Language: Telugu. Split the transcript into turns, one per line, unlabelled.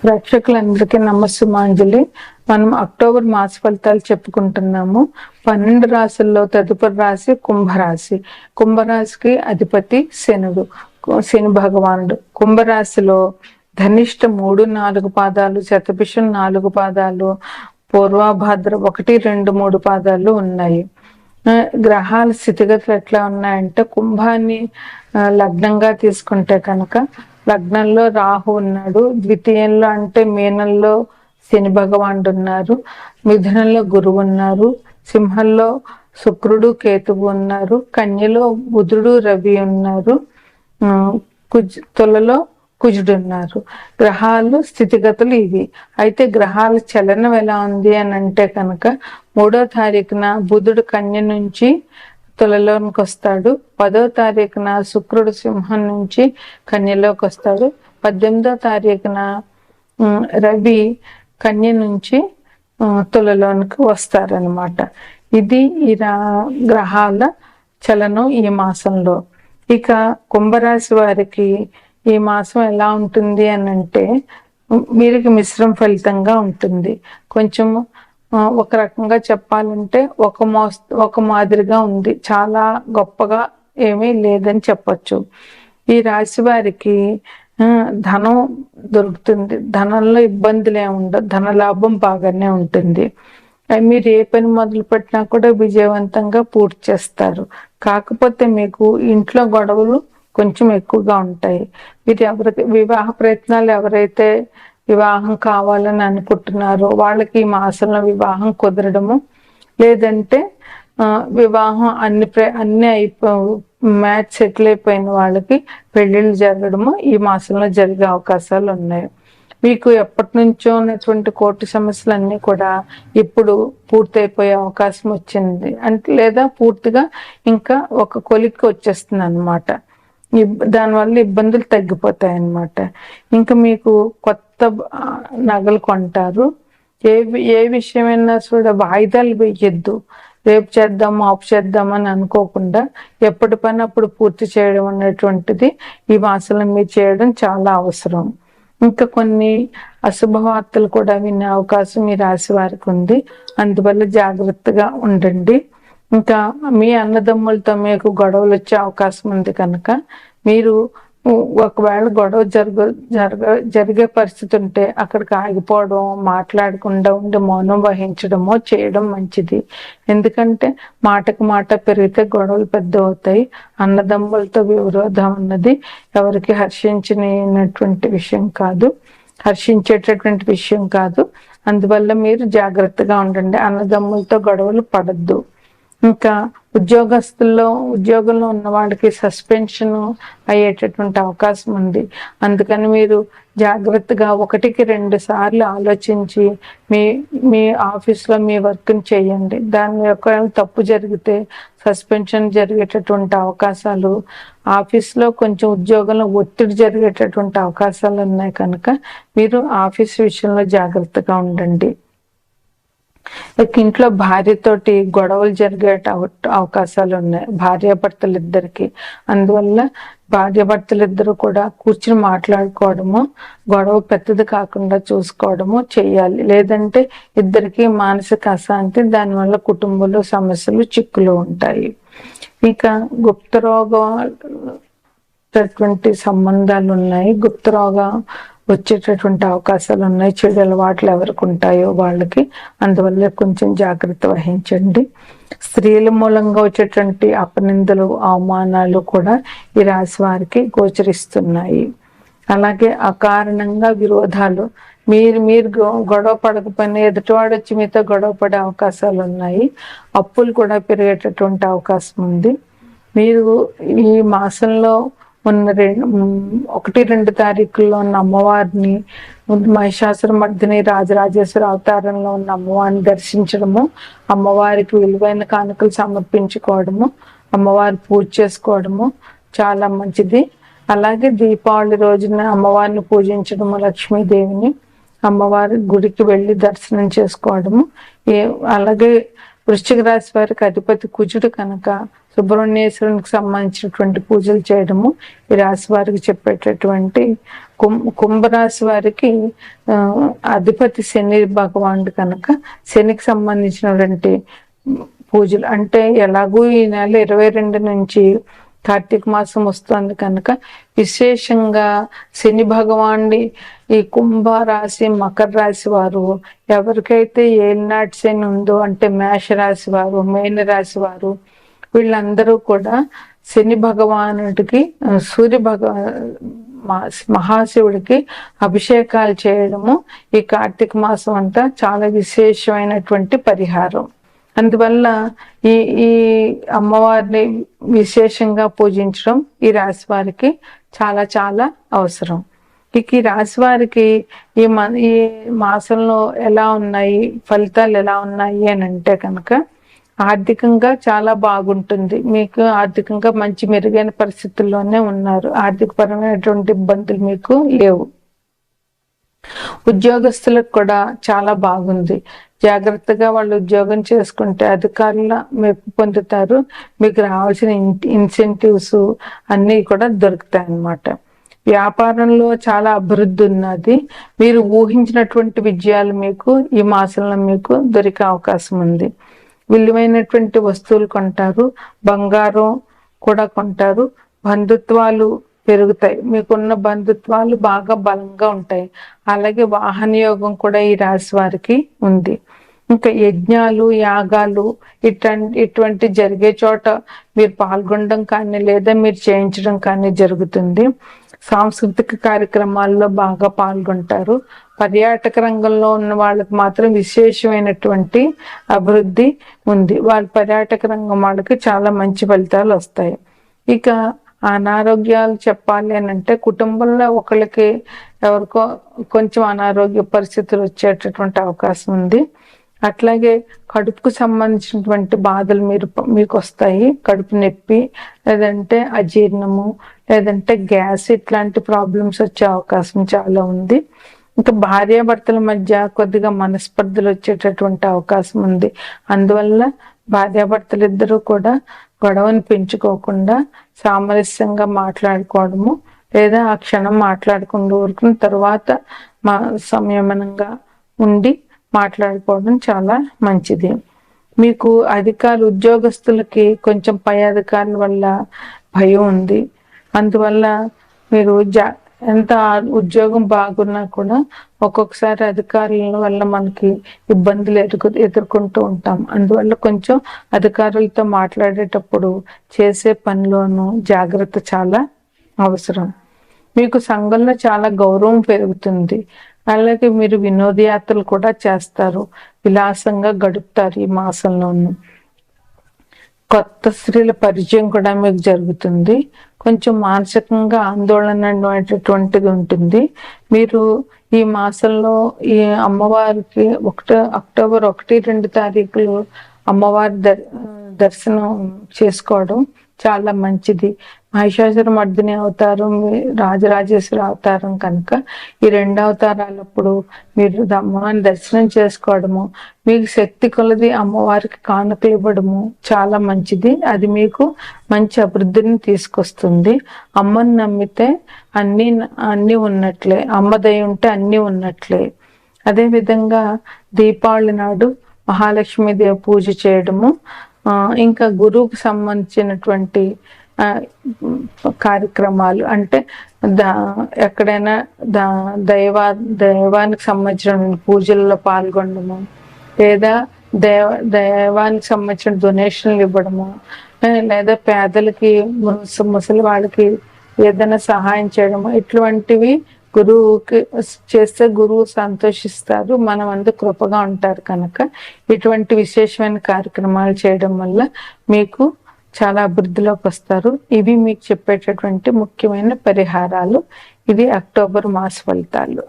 ప్రేక్షకులందరికీ నమస్సుమాంజలి. మనం అక్టోబర్ మాస ఫలితాలు చెప్పుకుంటున్నాము. 12 రాశుల్లో తదుపరి రాశి కుంభరాశి. కుంభరాశికి అధిపతి శనుడు, శని భగవానుడు. కుంభరాశిలో ధనిష్ట 3, 4 పాదాలు, శతభిషం 4 పాదాలు, పూర్వభాద్ర 1, 2, 3 పాదాలు ఉన్నాయి. గ్రహాల స్థితిగతులు ఎట్లా ఉన్నాయంటే, కుంభాన్ని లగ్నంగా తీసుకుంటే కనుక లగ్నంలో రాహు ఉన్నాడు, ద్వితీయంలో అంటే మీనంలో శని భగవానుడు ఉన్నారు, మిథునంలో గురువు ఉన్నారు, సింహంలో శుక్రుడు కేతువు ఉన్నారు, కన్యలో బుధుడు రవి ఉన్నారు, తులలో కుజుడు ఉన్నారు. గ్రహాలు స్థితిగతులు ఇవి. అయితే గ్రహాల చలనం ఎలా ఉంది అని అంటే కనుక 3వ తారీఖున బుధుడు కన్య నుంచి తులలోనికి వస్తాడు, 10వ తారీఖున శుక్రుడు సింహం నుంచి కన్యలోకి వస్తాడు, 18వ తారీఖున రవి కన్య నుంచి తులలోనికి వస్తారనమాట. ఇది ఈ గ్రహాల చలనం ఈ మాసంలో. ఇక కుంభరాశి వారికి ఈ మాసం ఎలా ఉంటుంది అని అంటే, వీరికి మిశ్రమ ఫలితంగా ఉంటుంది. కొంచెం ఒక రకంగా చెప్పాలంటే ఒక మాదిరిగా ఉంది, చాలా గొప్పగా ఏమీ లేదని చెప్పచ్చు. ఈ రాశి వారికి ధనం దొరుకుతుంది, ధనంలో ఇబ్బందులు ఏమి ఉండవు, ధనలాభం బాగానే ఉంటుంది. మీరు ఏ పని మొదలు పెట్టినా కూడా విజయవంతంగా పూర్తి చేస్తారు. కాకపోతే మీకు ఇంట్లో గొడవలు కొంచెం ఎక్కువగా ఉంటాయి. మీరు ఎవరికి వివాహ ప్రయత్నాలు ఎవరైతే వివాహం కావాలని అనుకుంటున్నారో వాళ్ళకి ఈ మాసంలో వివాహం కుదరడము, లేదంటే వివాహం అన్ని మ్యాచ్ సెటిల్ అయిపోయిన వాళ్ళకి పెళ్లిళ్ళు జరగడము ఈ మాసంలో జరిగే అవకాశాలు ఉన్నాయి. మీకు ఎప్పటి నుంచో ఉన్నటువంటి కోర్టు సమస్యలన్నీ కూడా ఇప్పుడు పూర్తయిపోయే అవకాశం వచ్చింది అంటే, లేదా పూర్తిగా ఇంకా ఒక కొలిక్కి వచ్చేస్తుంది అనమాట. దానివల్ల ఇబ్బందులు తగ్గిపోతాయి అన్నమాట. ఇంకా మీకు కొత్త నగలు కొంటారు. ఏ విషయమైనా కూడా వాయిదాలు వేయద్దు. రేపు చేద్దాం ఆపు చేద్దామని అనుకోకుండా ఎప్పటి పని అప్పుడు పూర్తి చేయడం అనేటువంటిది ఈ మాసంలో మీరు చేయడం చాలా అవసరం. ఇంకా కొన్ని అశుభవార్తలు కూడా వినే అవకాశం ఈ రాశి వారికి ఉంది, అందువల్ల జాగ్రత్తగా ఉండండి. ఇంకా మీ అన్నదమ్ములతో మీకు గొడవలు వచ్చే అవకాశం ఉంది కనుక మీరు ఒకవేళ గొడవ జరిగే పరిస్థితి ఉంటే అక్కడికి ఆగిపోవడం, మాట్లాడకుండా ఉండి మౌనం వహించడమో చేయడం మంచిది. ఎందుకంటే మాటకు మాట పెరిగితే గొడవలు పెద్ద అవుతాయి. అన్నదమ్ములతో విరోధం అన్నది ఎవరికి హర్షించేటటువంటి విషయం కాదు. అందువల్ల మీరు జాగ్రత్తగా ఉండండి, అన్నదమ్ములతో గొడవలు పడద్దు. ఇంకా ఉద్యోగంలో ఉన్న వాళ్ళకి సస్పెన్షన్ అయ్యేటటువంటి అవకాశం ఉంది. అందుకని మీరు జాగ్రత్తగా 1కి 2 సార్లు ఆలోచించి మీ ఆఫీస్లో మీ వర్క్ని చేయండి. దాని యొక్క తప్పు జరిగితే సస్పెన్షన్ జరిగేటటువంటి అవకాశాలు, ఆఫీస్లో కొంచెం ఉద్యోగంలో ఒత్తిడి జరిగేటటువంటి అవకాశాలు ఉన్నాయి కనుక మీరు ఆఫీస్ విషయంలో జాగ్రత్తగా ఉండండి. ఇంట్లో భార్యతోటి గొడవలు జరిగే అవకాశాలు ఉన్నాయి, భార్యాభర్తలిద్దరికి. అందువల్ల భార్యాభర్తలిద్దరూ కూడా కూర్చుని మాట్లాడుకోవడము, గొడవ పెద్దది కాకుండా చూసుకోవడము చేయాలి. లేదంటే ఇద్దరికి మానసిక అశాంతి, దానివల్ల కుటుంబంలో సమస్యలు చిక్కులు ఉంటాయి. ఇక గుప్తరోగం సంబంధాలు ఉన్నాయి, గుప్తరోగం వచ్చేటటువంటి అవకాశాలు ఉన్నాయి. చెడు అలవాట్లు ఎవరికి ఉంటాయో వాళ్ళకి, అందువల్ల కొంచెం జాగ్రత్త వహించండి. స్త్రీల మూలంగా వచ్చేటువంటి అపనిందలు, అవమానాలు కూడా ఈ రాశి వారికి గోచరిస్తున్నాయి. అలాగే అకారణంగా విరోధాలు, మీరు గొడవ పడకపోయినా ఎదుటివాడు వచ్చి మీతో గొడవ పడే అవకాశాలు ఉన్నాయి. అప్పులు కూడా పెరిగేటటువంటి అవకాశం ఉంది. మీరు ఈ మాసంలో ఉన్న 1, 2 తారీఖుల్లో ఉన్న అమ్మవారిని, మహిషాసురమర్దిని రాజరాజేశ్వర అవతారంలో ఉన్న అమ్మవారిని దర్శించడము, అమ్మవారికి విలువైన కానుకలు సమర్పించుకోవడము, అమ్మవారి పూజ చేసుకోవడము చాలా మంచిది. అలాగే దీపావళి రోజున అమ్మవారిని పూజించడము, లక్ష్మీదేవిని అమ్మవారి గుడికి వెళ్ళి దర్శనం చేసుకోవడము. అలాగే వృశ్చిక రాశి వారికి అధిపతి కుజుడు కనుక సుబ్రహ్మణ్యేశ్వరునికి సంబంధించినటువంటి పూజలు చేయడము ఈ రాశి వారికి చెప్పేటటువంటి కుంభరాశి వారికి అధిపతి శని భగవానుడు కనుక శనికి సంబంధించినటువంటి పూజలు అంటే ఎలాగూ ఈ నెల 22 నుంచి కార్తీక మాసం వస్తుంది కనుక విశేషంగా శని భగవాన్ని ఈ కుంభరాశి మకర రాశి వారు ఎవరికైతే ఏలినాటి శని ఉందో అంటే మేష రాశి వారు మేన రాశి వారు వీళ్ళందరూ కూడా శని భగవానుడికి మహాశివుడికి అభిషేకాలు చేయడము ఈ కార్తీక మాసం అంతా చాలా విశేషమైనటువంటి పరిహారం. అందువల్ల ఈ ఈ అమ్మవారిని విశేషంగా పూజించడం ఈ రాశి వారికి చాలా చాలా అవసరం. ఇక ఈ రాశి వారికి ఈ మాసంలో ఎలా ఉన్నాయి, ఫలితాలు ఎలా ఉన్నాయి అని అంటే కనుక ఆర్థికంగా చాలా బాగుంటుంది. మీకు ఆర్థికంగా మంచి మెరుగైన పరిస్థితుల్లోనే ఉన్నారు. ఆర్థిక పరమైనటువంటి ఇబ్బందులు మీకు లేవు. ఉద్యోగస్తులకు కూడా చాలా బాగుంది. జాగ్రత్తగా వాళ్ళు ఉద్యోగం చేసుకుంటే అధికారుల మెప్పు పొందుతారు. మీకు రావాల్సిన ఇన్సెంటివ్స్ అన్నీ కూడా దొరుకుతాయి అన్నమాట. వ్యాపారంలో చాలా అభివృద్ధి ఉన్నది. మీరు ఊహించినటువంటి విజయాలు మీకు ఈ మాసంలో మీకు దొరికే అవకాశం ఉంది. విలువైనటువంటి వస్తువులు కొంటారు, బంగారం కూడా కొంటారు. బంధుత్వాలు పెరుగుతాయి, మీకున్న బంధుత్వాలు బాగా బలంగా ఉంటాయి. అలాగే వాహన యోగం కూడా ఈ రాశి వారికి ఉంది. ఇంకా యజ్ఞాలు యాగాలు ఇటువంటి జరిగే చోట మీరు పాల్గొనడం కానీ లేదా మీరు చేయించడం కానీ జరుగుతుంది. సాంస్కృతిక కార్యక్రమాల్లో బాగా పాల్గొంటారు. పర్యాటక రంగంలో ఉన్న వాళ్ళకి మాత్రం విశేషమైనటువంటి అభివృద్ధి ఉంది. వాళ్ళ పర్యాటక రంగం వాళ్ళకి చాలా మంచి ఫలితాలు వస్తాయి. ఇక అనారోగ్యాలు చెప్పాలి అని అంటే కుటుంబంలో ఒకరికి ఎవరికో కొంచెం అనారోగ్య పరిస్థితులు వచ్చేటటువంటి అవకాశం ఉంది. అట్లాగే కడుపుకు సంబంధించినటువంటి బాధలు మీకు వస్తాయి. కడుపు నొప్పి, లేదంటే అజీర్ణము, లేదంటే గ్యాస్, ఇట్లాంటి ప్రాబ్లమ్స్ వచ్చే అవకాశం చాలా ఉంది. ఇంకా భార్యాభర్తల మధ్య కొద్దిగా మనస్పర్ధలు వచ్చేటటువంటి అవకాశం ఉంది. అందువల్ల భార్యాభర్తలు ఇద్దరూ కూడా గొడవను పెంచుకోకుండా సామరస్యంగా మాట్లాడుకోవడము, లేదా ఆ క్షణం మాట్లాడుకుంటూ ఊరుకున్న తర్వాత సంయమనంగా ఉండి మాట్లాడుకోవడం చాలా మంచిది. మీకు ఉద్యోగస్తులకి కొంచెం పై అధికారుల వల్ల భయం ఉంది. అందువల్ల మీరు ఎంత ఉద్యోగం బాగున్నా కూడా ఒక్కొక్కసారి అధికారుల వల్ల మనకి ఇబ్బందులు ఎదుర్కొంటూ ఉంటాం. అందువల్ల కొంచెం అధికారులతో మాట్లాడేటప్పుడు చేసే పనిలోనూ జాగ్రత్త చాలా అవసరం. మీకు సంఘంలో చాలా గౌరవం పెరుగుతుంది. అలాగే మీరు వినోదయాత్రలు కూడా చేస్తారు, విలాసంగా గడుపుతారు. ఈ మాసంలోనూ కొత్త స్త్రీల పరిచయం కూడా మీకు జరుగుతుంది. కొంచెం మానసికంగా ఆందోళన అనేటటువంటిది ఉంటుంది. మీరు ఈ మాసంలో ఈ అమ్మవారికి అక్టోబర్ 1-2 తారీఖులు అమ్మవారి దర్శనం చేసుకోవడం చాలా మంచిది. మహిషాసుర మర్దిని అవతారం, రాజరాజేశ్వరి అవతారం కనుక ఈ 2 అవతారాలప్పుడు మీరు అమ్మవారిని దర్శనం చేసుకోవడము, మీకు శక్తి కొలది అమ్మవారికి కానుకలు ఇవ్వడము చాలా మంచిది. అది మీకు మంచి అభివృద్ధిని తీసుకొస్తుంది. అమ్మని నమ్మితే అన్ని ఉన్నట్లే, అమ్మ దయ ఉంటే అన్ని ఉన్నట్లే. అదే విధంగా దీపావళి నాడు మహాలక్ష్మీదేవి పూజ చేయడము, ఇంకా గురువుకు సంబంధించినటువంటి కార్యక్రమాలు అంటే ఎక్కడైనా దైవానికి సంబంధించిన పూజల్లో పాల్గొనడము, లేదా దైవానికి సంబంధించిన డొనేషన్లు ఇవ్వడము, లేదా పేదలకి ముసలి వాళ్ళకి ఏదైనా సహాయం చేయడము, ఇటువంటివి గురువుకి చేస్తే గురువు సంతోషిస్తారు, మనం అందరూ కృపగా ఉంటారు. కనుక ఇటువంటి విశేషమైన కార్యక్రమాలు చేయడం వల్ల మీకు చాలా అభివృద్ధిలోకి వస్తారు. ఇవి మీకు చెప్పేటటువంటి ముఖ్యమైన పరిహారాలు. ఇది అక్టోబర్ మాస ఫలితాలు.